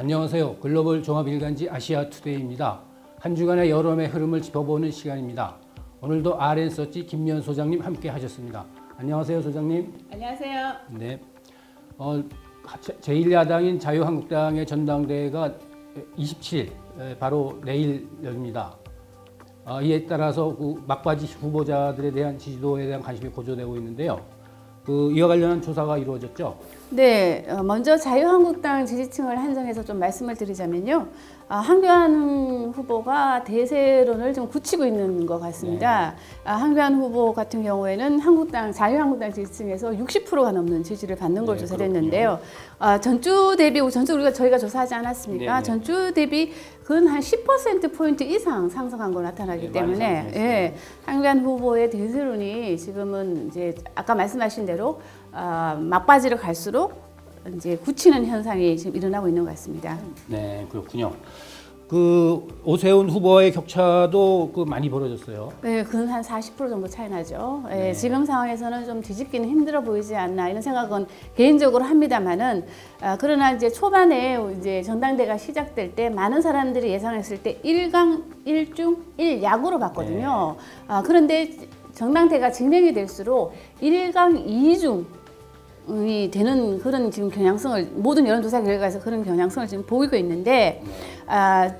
안녕하세요. 글로벌 종합일간지 아시아투데이입니다. 한 주간의 여론의 흐름을 짚어보는 시간입니다. 오늘도 RN서치 김미연 소장님 함께 하셨습니다. 안녕하세요, 소장님. 안녕하세요. 네. 제1야당인 자유한국당의 전당대회가 27일, 바로 내일 열립니다. 이에 따라서 그 막바지 후보자들에 대한 지지도에 대한 관심이 고조되고 있는데요. 이와 관련한 조사가 이루어졌죠? 네, 먼저 자유한국당 지지층을 한정해서 좀 말씀을 드리자면요. 황교안 후보가 대세론을 좀 굳히고 있는 것 같습니다. 네. 황교안 후보 같은 경우에는 자유한국당 지지층에서 60%가 넘는 지지를 받는 걸 조사를 했는데요. 전주 대비, 저희가 조사하지 않았습니까? 네네. 전주 대비 근 한 10%포인트 이상 상승한 거 나타나기 때문에, 예, 황교안 후보의 대세론이 지금은 이제 아까 말씀하신 대로 막바지로 갈수록 이제 굳히는 현상이 지금 일어나고 있는 것 같습니다. 네, 그렇군요. 오세훈 후보의 격차도 많이 벌어졌어요. 네, 근 한 40% 정도 차이 나죠. 네. 네. 지금 상황에서는 좀 뒤집기는 힘들어 보이지 않나 이런 생각은 개인적으로 합니다만은, 그러나 이제 초반에 이제 전당대가 시작될 때 많은 사람들이 예상했을 때 1강 1중 1약으로 봤거든요. 네. 그런데 전당대가 진행이 될수록 1강 2중 이 되는 그런 지금 경향성을 모든 여론조사 결과에서 그런 경향성을 지금 보이고 있는데,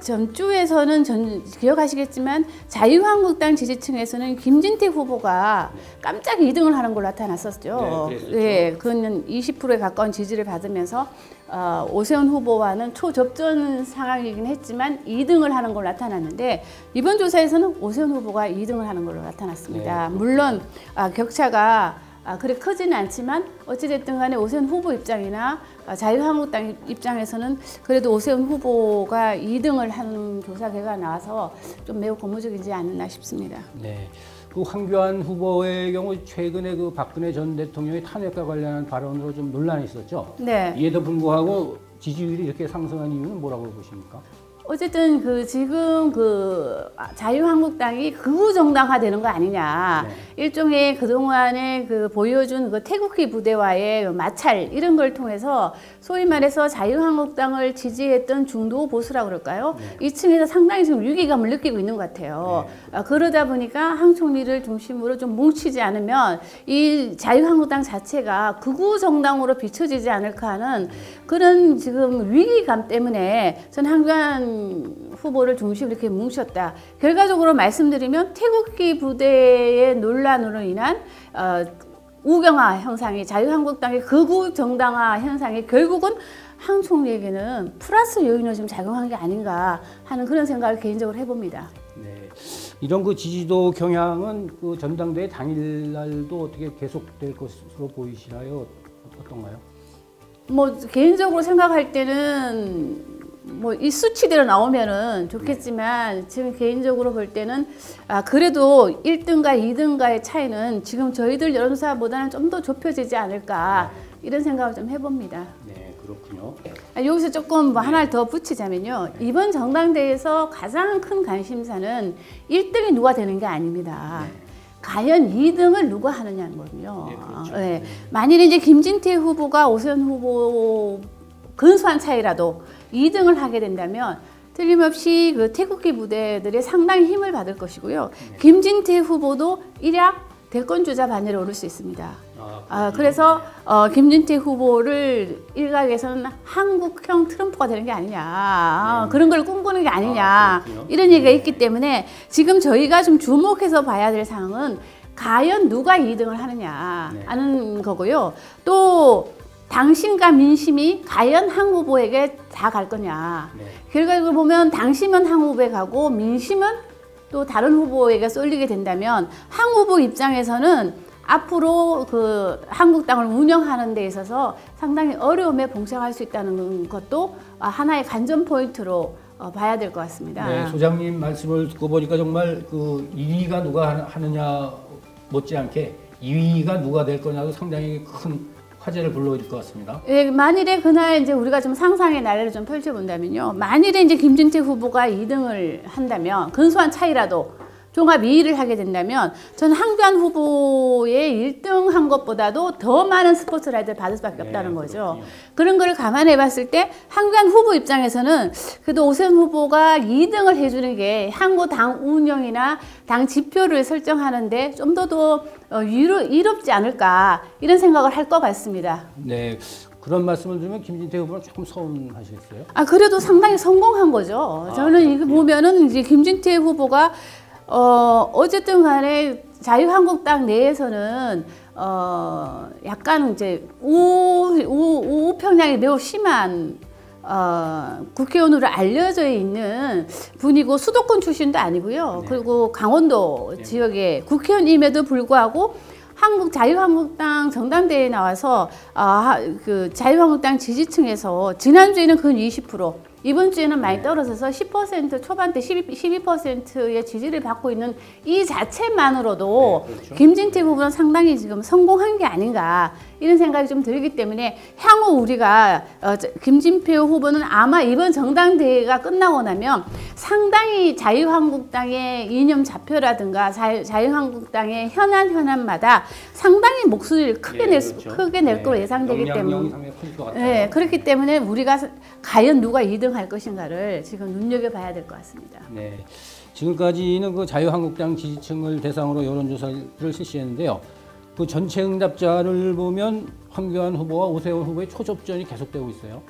전주에서는 기억하시겠지만 자유한국당 지지층에서는 김진태 후보가 깜짝 2등을 하는 걸로 나타났었죠. 네, 그는 20%에 가까운 지지를 받으면서 오세훈 후보와는 초접전 상황이긴 했지만 2등을 하는 걸로 나타났는데, 이번 조사에서는 오세훈 후보가 2등을 하는 걸로 나타났습니다. 네, 물론 격차가 그래 크지는 않지만 어찌됐든 간에 오세훈 후보 입장이나 자유한국당 입장에서는 그래도 오세훈 후보가 2등을 하는 조사 결과가 나와서 좀 매우 고무적이지 않나 싶습니다. 네. 황교안 후보의 경우 최근에 박근혜 전 대통령의 탄핵과 관련한 발언으로 좀 논란이 있었죠. 네. 이에도 불구하고 지지율이 이렇게 상승한 이유는 뭐라고 보십니까? 어쨌든 지금 자유한국당이 극우 정당화되는 거 아니냐. 네. 일종의 그동안에 보여준 태극기 부대와의 마찰 이런 걸 통해서 소위 말해서 자유한국당을 지지했던 중도 보수라고 그럴까요? 네. 이 층에서 상당히 지금 위기감을 느끼고 있는 것 같아요. 네. 그러다 보니까 황 총리를 중심으로 좀 뭉치지 않으면 이 자유한국당 자체가 극우 정당으로 비춰지지 않을까 하는 그런 지금 위기감 때문에 전 황교안 후보를 중심으로 이렇게 뭉쳤다. 결과적으로 말씀드리면 태극기 부대의 논란으로 인한 우경화 현상이, 자유한국당의 극우 정당화 현상이 결국은 황 총리에게는 플러스 요인으로 좀 작용한 게 아닌가 하는 그런 생각을 개인적으로 해봅니다. 네, 이런 지지도 경향은 전당대회 당일날도 어떻게 계속될 것으로 보이시나요? 어떤가요? 개인적으로 생각할 때는 이 수치대로 나오면은 좋겠지만, 지금 개인적으로 볼 때는 그래도 1등과 2등과의 차이는 지금 저희들 여론조사보다는 좀 더 좁혀지지 않을까, 이런 생각을 좀 해봅니다. 네, 그렇군요. 여기서 조금 하나를 더 붙이자면요. 이번 전당대회에서 가장 큰 관심사는 1등이 누가 되는 게 아닙니다. 과연 2등을 누가 하느냐는 거군요. 네, 그렇죠. 네. 만일에 이제 김진태 후보가 오세훈 후보 근소한 차이라도 2등을 하게 된다면 틀림없이 태극기 부대들의 상당히 힘을 받을 것이고요. 김진태 후보도 일약 대권주자 반열에 오를 수 있습니다. 그래서 김진태 후보를 일각에서는 한국형 트럼프가 되는 게 아니냐, 그런 걸 꿈꾸는 게 아니냐, 이런 얘기가 있기 때문에 지금 저희가 좀 주목해서 봐야 될 사항은 과연 누가 2등을 하느냐 하는 거고요. 또 당심과 민심이 과연 한 후보에게 다 갈 거냐. 결과적으로 보면 당심은 한 후보에 가고 민심은 또 다른 후보에게 쏠리게 된다면 한 후보 입장에서는 앞으로 한국당을 운영하는 데 있어서 상당히 어려움에 봉착할 수 있다는 것도 하나의 관전 포인트로 봐야 될 것 같습니다. 네, 소장님 말씀을 듣고 보니까 정말 2위가 누가 하느냐 못지않게 2위가 누가 될 거냐도 상당히 큰 화제를 불러일으킬 것 같습니다. 예, 만일에 그날 이제 우리가 좀 상상의 나래를 좀 펼쳐본다면요. 만일에 이제 김진태 후보가 2등을 한다면 근소한 차이라도 종합 2위를 하게 된다면 저는 황교안 후보의 1등한 것보다도 더 많은 스포트라이트를 받을 수밖에 없다는 거죠. 그렇군요. 그런 걸 감안해 봤을 때 황교안 후보 입장에서는 그래도 오세훈 후보가 2등을 해주는 게 향후 당 운영이나 당 지표를 설정하는데 좀 더 이롭지 않을까 이런 생각을 할 것 같습니다. 네. 그런 말씀을 드리면 김진태 후보는 조금 서운하시겠어요? 그래도 상당히 성공한 거죠. 저는 이거 보면은 이제 김진태 후보가 어쨌든 간에 자유한국당 내에서는 약간 이제 우평양이 매우 심한 국회의원으로 알려져 있는 분이고 수도권 출신도 아니고요. 네. 그리고 강원도 지역의 국회의원임에도 불구하고 자유한국당 전당대회에 나와서 그 자유한국당 지지층에서 지난주에는 근 20%, 이번 주에는 많이 떨어져서 10% 초반대 12%의 지지를 받고 있는 이 자체만으로도 네, 그렇죠. 김진태 후보는 상당히 지금 성공한 게 아닌가 이런 생각이 좀 들기 때문에 향후 우리가 김진태 후보는 아마 이번 전당대회가 끝나고 나면 상당히 자유한국당의 이념 좌표라든가 자유한국당의 현안마다 상당히 목소리를 크게 낼 거로 예상되기 때문에 네, 그렇기 때문에 우리가 과연 누가 2등 할 것인가를 지금 눈여겨봐야 될 것 같습니다. 네. 지금까지는 그 자유한국당 지지층을 대상으로 여론조사를 실시했는데요. 그 전체 응답자를 보면 황교안 후보와 오세훈 후보의 초접전이 계속되고 있어요.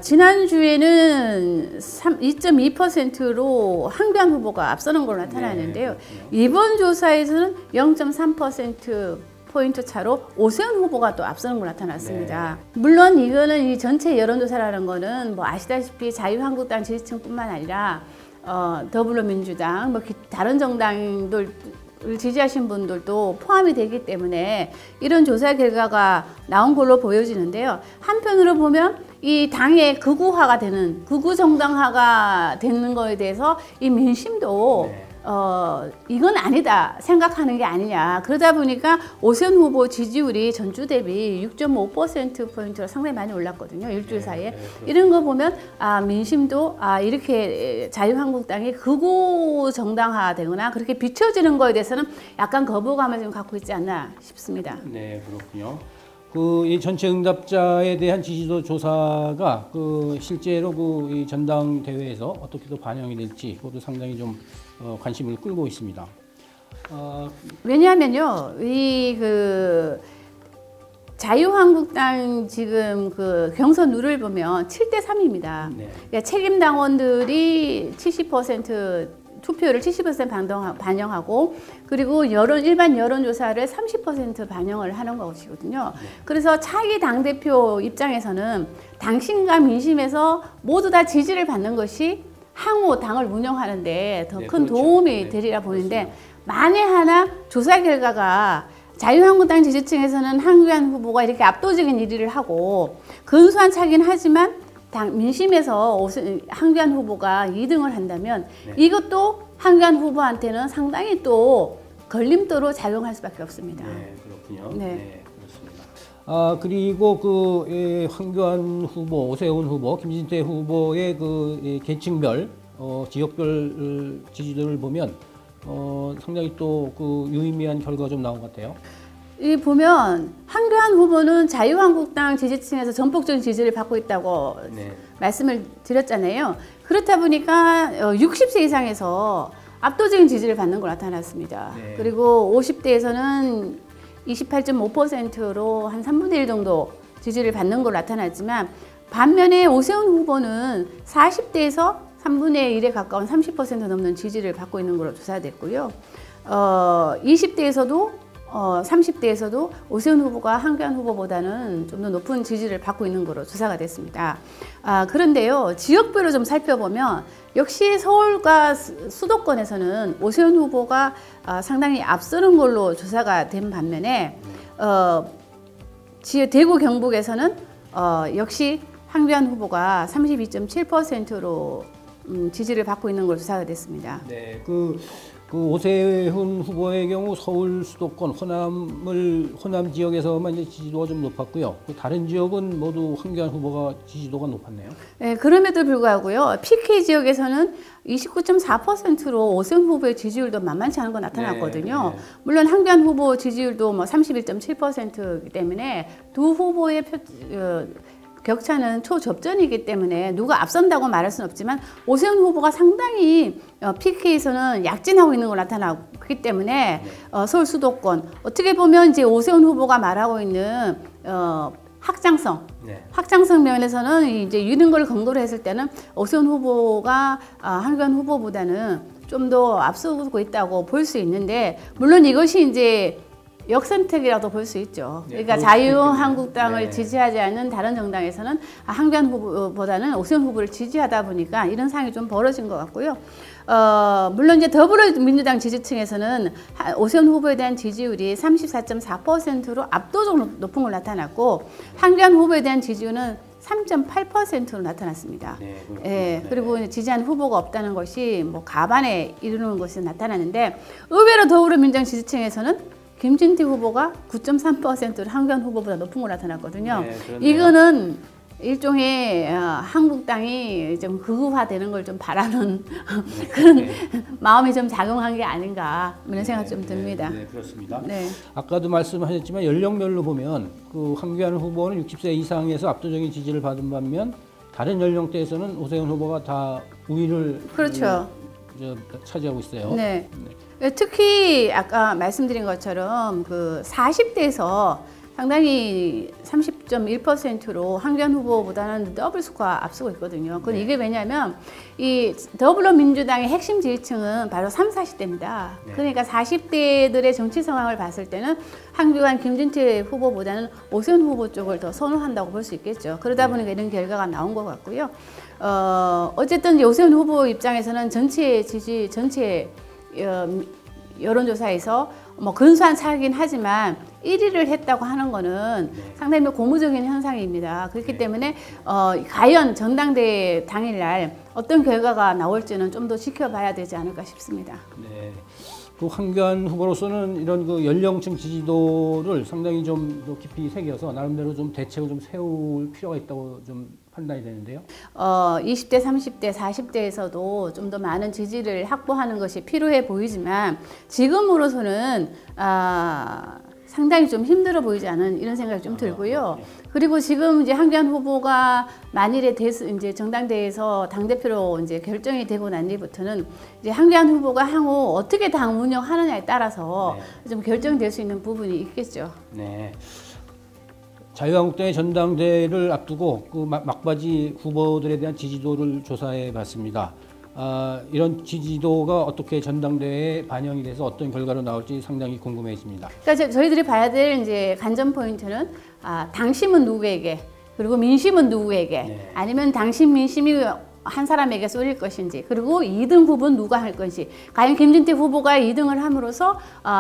지난주에는 2.2%로 황교안 후보가 앞서는 걸로 나타나는데요. 네, 이번 조사에서는 0.3% 포인트 차로 오세훈 후보가 또 앞서는 걸로 나타났습니다. 네. 물론 이거는 이 전체 여론조사라는 거는 뭐 아시다시피 자유한국당 지지층뿐만 아니라 더불어민주당, 뭐 다른 정당들 지지하신 분들도 포함이 되기 때문에 이런 조사 결과가 나온 걸로 보여지는데요. 한편으로 보면 이 당의 극우화가 되는 극우 정당화가 되는 거에 대해서 이 민심도 네. 이건 아니다 생각하는 게 아니냐. 그러다 보니까 오세훈 후보 지지율이 전주 대비 6.5%포인트로 상당히 많이 올랐거든요. 일주일 사이에. 네, 이런 거 보면 민심도 이렇게 자유한국당이 극우 정당화 되거나 그렇게 비춰지는 거에 대해서는 약간 거부감을 좀 갖고 있지 않나 싶습니다. 네, 그렇군요. 이 전체 응답자에 대한 지지도 조사가 실제로 이 전당대회에서 어떻게 또 반영이 될지 그것도 상당히 좀 관심을 끌고 있습니다. 왜냐하면요, 자유한국당 지금 경선 룰을 보면 7대3입니다. 네. 그러니까 책임 당원들이 70% 투표를 70% 반영하고 그리고 일반 여론조사를 30% 반영을 하는 것이거든요. 네. 그래서 차기 당대표 입장에서는 당심과 민심에서 모두 다 지지를 받는 것이 향후 당을 운영하는데 더 큰 그렇죠. 도움이 네, 되리라 보는데 그렇습니다. 만에 하나 조사 결과가 자유한국당 지지층에서는 황교안 후보가 이렇게 압도적인 1위를 하고 근소한 차긴 하지만 민심에서 황교안 후보가 2등을 한다면 네. 이것도 황교안 후보한테는 상당히 또 걸림돌로 작용할 수밖에 없습니다. 네, 그렇군요. 네. 네, 그렇습니다. 그리고 황교안 후보, 오세훈 후보, 김진태 후보의 계층별, 지역별 지지도를 보면 상당히 또 유의미한 결과가 좀 나온 것 같아요. 보면 황교안 후보는 자유한국당 지지층에서 전폭적인 지지를 받고 있다고 네. 말씀을 드렸잖아요. 그렇다 보니까 60세 이상에서 압도적인 지지를 받는 걸로 나타났습니다. 네. 그리고 50대에서는 28.5%로 한 3분의 1 정도 지지를 받는 걸로 나타났지만 반면에 오세훈 후보는 40대에서 3분의 1에 가까운 30% 넘는 지지를 받고 있는 걸로 조사됐고요. 20대에서도 30대에서도 오세훈 후보가 황교안 후보보다는 좀 더 높은 지지를 받고 있는 것으로 조사가 됐습니다. 그런데요, 지역별로 좀 살펴보면 역시 서울과 수도권에서는 오세훈 후보가 상당히 앞서는 걸로 조사가 된 반면에 대구 경북에서는 역시 황교안 후보가 32.7%로 지지를 받고 있는 걸로 조사가 됐습니다. 네, 그 오세훈 후보의 경우 서울 수도권 호남 지역에서만 이제 지지도가 좀 높았고요. 그 다른 지역은 모두 황교안 후보가 지지도가 높았네요. 네, 그럼에도 불구하고요. PK 지역에서는 29.4%로 오세훈 후보의 지지율도 만만치 않은 거 나타났거든요. 네. 물론 황교안 후보 지지율도 뭐 31.7%이기 때문에 두 후보의 격차는 초접전이기 때문에 누가 앞선다고 말할 수는 없지만 오세훈 후보가 상당히 PK에서는 약진하고 있는 걸 나타나기 때문에 서울 수도권 어떻게 보면 이제 오세훈 후보가 말하고 있는 확장성 면에서는 이제 이런 걸 근거로 했을 때는 오세훈 후보가 황교안 후보보다는 좀 더 앞서고 있다고 볼 수 있는데 물론 이것이 이제 역선택이라도 볼 수 있죠. 그러니까 자유한국당을 지지하지 않는 다른 정당에서는 황교안 후보보다는 오세훈 후보를 지지하다 보니까 이런 상황이 좀 벌어진 것 같고요. 물론 이제 더불어민주당 지지층에서는 오세훈 후보에 대한 지지율이 34.4%로 압도적으로 높은 걸 나타났고 황교안 후보에 대한 지지율은 3.8%로 나타났습니다. 예, 그리고 지지한 후보가 없다는 것이 뭐 가반에 이르는 것이 나타나는데 의외로 더불어민주당 지지층에서는 김진태 후보가 9.3%로 황교안 후보보다 높은 걸 나타났거든요. 이거는 일종의 한국당이 좀 극우화되는 걸 좀 바라는 그런 마음이 좀 작용한 게 아닌가 이런 생각 좀 듭니다. 네, 그렇습니다. 네. 아까도 말씀하셨지만 연령별로 보면 그 황교안 후보는 60세 이상에서 압도적인 지지를 받은 반면 다른 연령대에서는 오세훈 후보가 다 우위를 그렇죠. 차지하고 있어요. 네. 특히 아까 말씀드린 것처럼 그 40대에서 상당히 30.1%로 황교안 후보보다는 더블 스코어 앞서고 있거든요. 그건 이게 왜냐하면 이 더불어민주당의 핵심 지지층은 바로 30, 40대입니다. 그러니까 40대들의 정치 상황을 봤을 때는 황교안, 김진태 후보보다는 오세훈 후보 쪽을 더 선호한다고 볼 수 있겠죠. 그러다 보니까 이런 결과가 나온 것 같고요. 어쨌든 오세훈 후보 입장에서는 전체 여론조사에서 뭐 근소한 차이긴 하지만 1위를 했다고 하는 거는 상당히 고무적인 현상입니다. 그렇기 때문에 과연 전당대회 당일날 어떤 결과가 나올지는 좀 더 지켜봐야 되지 않을까 싶습니다. 네. 그 황교안 후보로서는 이런 그 연령층 지지도를 상당히 좀 깊이 새겨서 나름대로 좀 대책을 좀 세울 필요가 있다고 좀 판단이 되는데요. 20대, 30대, 40대에서도 좀 더 많은 지지를 확보하는 것이 필요해 보이지만 지금으로서는 상당히 좀 힘들어 보이지 않은 이런 생각이 좀 들고요. 그리고 지금 이제 황교안 후보가 만일에 이제 정당대회에서 당대표로 이제 결정이 되고 난 뒤부터는 이제 황교안 후보가 향후 어떻게 당 운영하느냐에 따라서 좀 결정될 수 있는 부분이 있겠죠. 네. 자유한국당의 전당대회를 앞두고 그 막바지 후보들에 대한 지지도를 조사해 봤습니다. 이런 지지도가 어떻게 전당대회에 반영이 돼서 어떤 결과로 나올지 상당히 궁금해집니다. 그러니까 저희들이 봐야 될 이제 관전 포인트는 당심은 누구에게 그리고 민심은 누구에게 아니면 당심 민심이 한 사람에게 쏠릴 것인지 그리고 2등 후보는 누가 할 것인지 과연 김진태 후보가 2등을 함으로써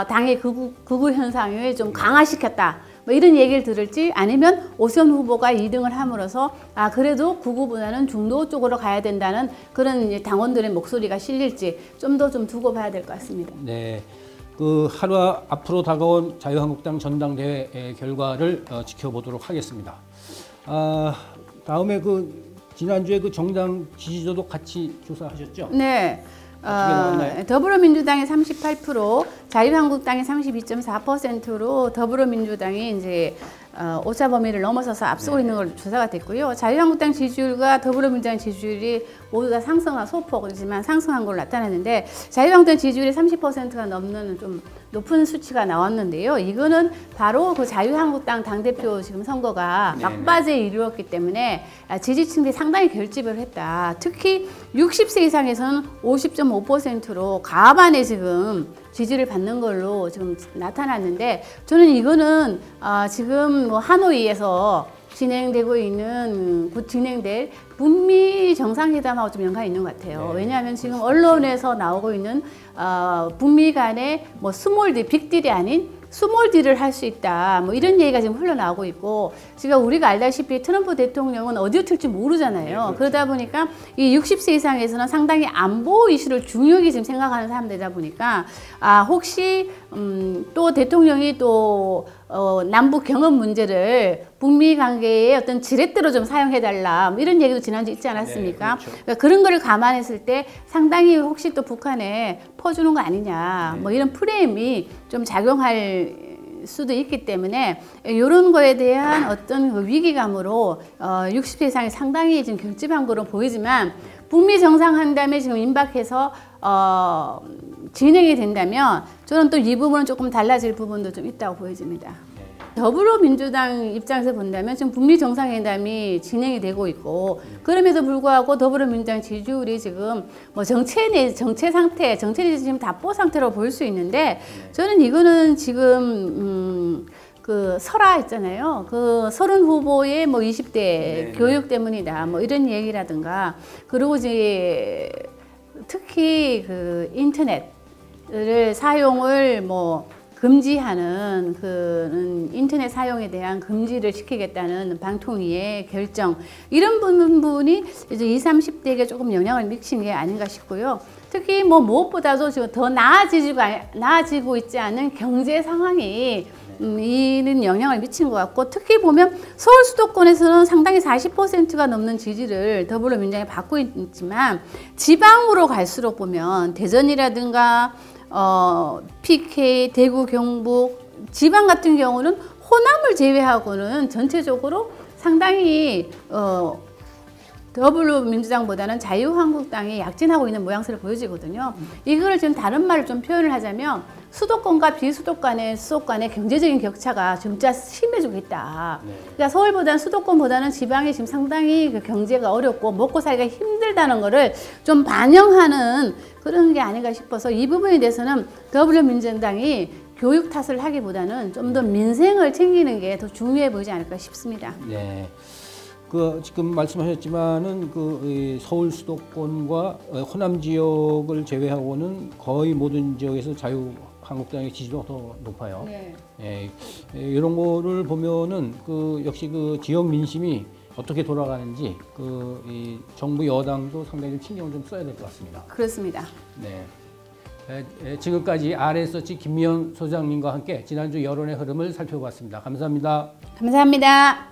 당의 극우 현상을 좀 강화시켰다. 뭐 이런 얘기를 들을지 아니면 오세훈 후보가 2등을 함으로써 그래도 극우보다는 중도 쪽으로 가야 된다는 그런 당원들의 목소리가 실릴지 좀 더 좀 두고 봐야 될 것 같습니다. 네, 그 하루 앞으로 다가온 자유한국당 전당대회 결과를 지켜보도록 하겠습니다. 다음에 그 지난주에 그 정당 지지도도 같이 조사하셨죠? 네. 더불어민주당이 38%, 자유한국당이 32.4%로 더불어민주당이 이제 오차 범위를 넘어서서 앞서고 있는 걸 조사가 됐고요. 자유한국당 지지율과 더불어민주당 지지율이 모두 다 상승한 소폭이지만 상승한 걸로 나타났는데 자유한국당 지지율이 30%가 넘는 좀 높은 수치가 나왔는데요. 이거는 바로 그 자유한국당 당대표 지금 선거가 막바지에 이르렀기 때문에 지지층들이 상당히 결집을 했다. 특히 60세 이상에서는 50.5%로 가반에 지금 지지를 받는 걸로 지금 나타났는데 저는 이거는 지금 뭐 하노이에서 진행되고 있는 곧 진행될 북미 정상회담하고 좀 연관이 있는 것 같아요. 왜냐하면 지금 언론에서 나오고 있는 북미 간의 뭐 스몰 딜, 빅딜이 아닌 스몰 딜을 할 수 있다. 뭐 이런 얘기가 지금 흘러나오고 있고, 지금 우리가 알다시피 트럼프 대통령은 어디로 튈지 모르잖아요. 네, 그렇죠. 그러다 보니까 이 60세 이상에서는 상당히 안보 이슈를 중요하게 지금 생각하는 사람들이다 보니까 혹시 또 대통령이 또 남북 경협 문제를 북미 관계의 어떤 지렛대로 좀 사용해달라 뭐 이런 얘기도 지난주 있지 않았습니까? 네, 그렇죠. 그러니까 그런 거를 감안했을 때 상당히 혹시 또 북한에 퍼주는 거 아니냐 뭐 이런 프레임이 좀 작용할 수도 있기 때문에 이런 거에 대한 어떤 그 위기감으로 60세 이상이 상당히 지금 결집한 거로 보이지만 북미 정상회담에 지금 임박해서 진행이 된다면 저는 또 이 부분은 조금 달라질 부분도 좀 있다고 보여집니다. 더불어민주당 입장에서 본다면 지금 북미 정상회담이 진행이 되고 있고 그럼에도 불구하고 더불어민주당 지지율이 지금 뭐 정체 내지 지금 답보 상태로 보일 수 있는데 저는 이거는 지금 그 설화 있잖아요. 그 서른 후보의 뭐 20대 교육 때문이다. 뭐 이런 얘기라든가 그리고 이제 특히 그 인터넷을 사용을 뭐 금지하는 그 인터넷 사용에 대한 금지를 시키겠다는 방통위의 결정 이런 부분이 이제 20, 30대에게 조금 영향을 미친 게 아닌가 싶고요. 특히 뭐 무엇보다도 지금 더 나아지고 있지 않은 경제 상황이 이는 영향을 미친 것 같고 특히 보면 서울 수도권에서는 상당히 40%가 넘는 지지를 더불어민주당이 받고 있지만 지방으로 갈수록 보면 대전이라든가 PK, 대구, 경북, 지방 같은 경우는 호남을 제외하고는 전체적으로 상당히 더불어민주당보다는 자유한국당이 약진하고 있는 모양새를 보여지거든요. 이거를 지금 다른 말로 좀 표현을 하자면 수도권과 비수도권의 경제적인 격차가 점차 심해지고 있다. 그러니까 서울보다는 수도권보다는 지방이 지금 상당히 그 경제가 어렵고 먹고 살기가 힘들다는 거를 좀 반영하는 그런 게 아닌가 싶어서 이 부분에 대해서는 더불어민주당이 교육 탓을 하기보다는 좀 더 민생을 챙기는 게 더 중요해 보이지 않을까 싶습니다. 네. 그 지금 말씀하셨지만은 그 서울 수도권과 호남 지역을 제외하고는 거의 모든 지역에서 자유한국당의 지지도가 더 높아요. 네. 예, 이런 거를 보면은 그 역시 그 지역 민심이 어떻게 돌아가는지 이 정부 여당도 상당히 좀 신경을 좀 써야 될 것 같습니다. 그렇습니다. 네. 지금까지 RS서치 김미연 소장님과 함께 지난주 여론의 흐름을 살펴봤습니다. 감사합니다. 감사합니다.